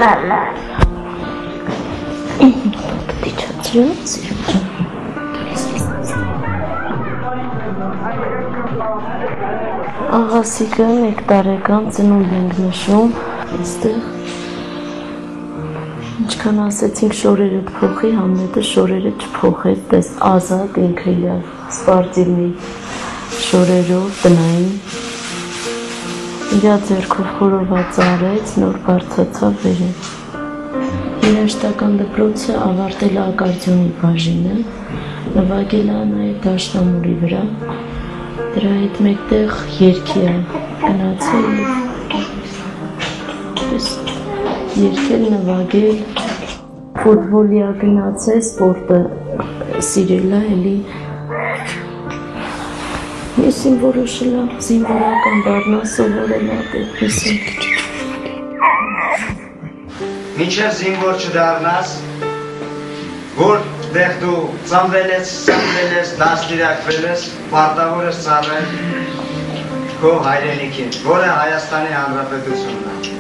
Մամա։ Աղասիկը 1 տարեկան ծնունդ ենք նշում, այստեղ ինչքան ասեցինք շորերը փոխի, Համլետը շորերը չփոխեց, տես ազատ ինքը իր սպարտիլնի շորերով տնային իր ձեռքով խորոված արեց, նոր բարձացավ վերև։ Երաժշտական դպրոցը ավարտել է ակարդեոնի բաժինը, նվագել է նաև դաշնամուրի վրա, դրա հետ մեկտեղ երգի է գնացել երգել, նվագել, ֆուտբոլի է գնացել, սպորտը սիրել է, էլի եսին որոշել է զինվորական դառնա, սովորել է այդպիսի։ Մինչև զինվոր չդառնաս, որտեղ դու ծնվել ես, դաստիարակվել ես, պարտավոր ես ծառայել քո հայրենիքին, որը Հայաստանի Հանրապետությունն է։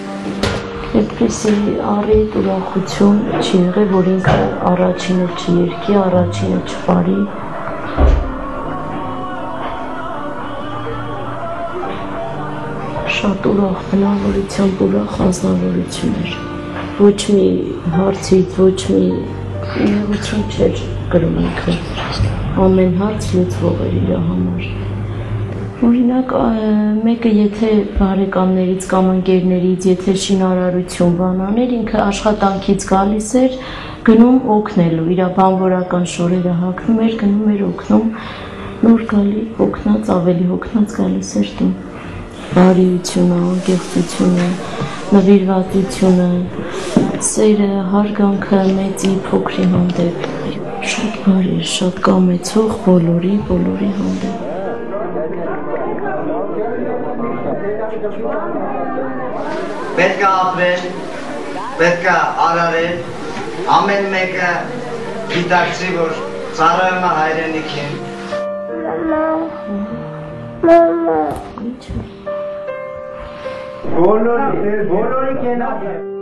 Այդպիսի առիթ ուրախություն չի եղել, որ ինքը առաջինը չերկի, առաջինը չպարի։ Շատ ուրախ, բնավորությամբ ուրախ ազնվորություն էր։ Ոչ մի հարցից, ոչ մի նեղություն չէր կրում ինքը, ամեն հարց լուծվող էր իր համար։ Օրինակ, մեկը եթե բարեկամներից կամ ընկերներից, եթե շինարարություն բան աներ, ինքը աշխատանքից գալիս էր, գնում օգնելու, իր բանվորական շորերը հագնում էր, գնում էր օգնում, նոր գալի, օգնած, ավելի օգնած գալիս էր տուն։ Բարիությունը, անկեղծությունը, նվիրվածությունը, սերը, հարգանքը մեծի փոքրի հանդեպ, շատ բարի, շատ կամեցող բոլորի հանդեպ։ Պետք է ապրել, պետք է արարել, ամեն մեկը գիտակցի, որ ծառայում է հայրենիքին։ Բոլորի կենաց է։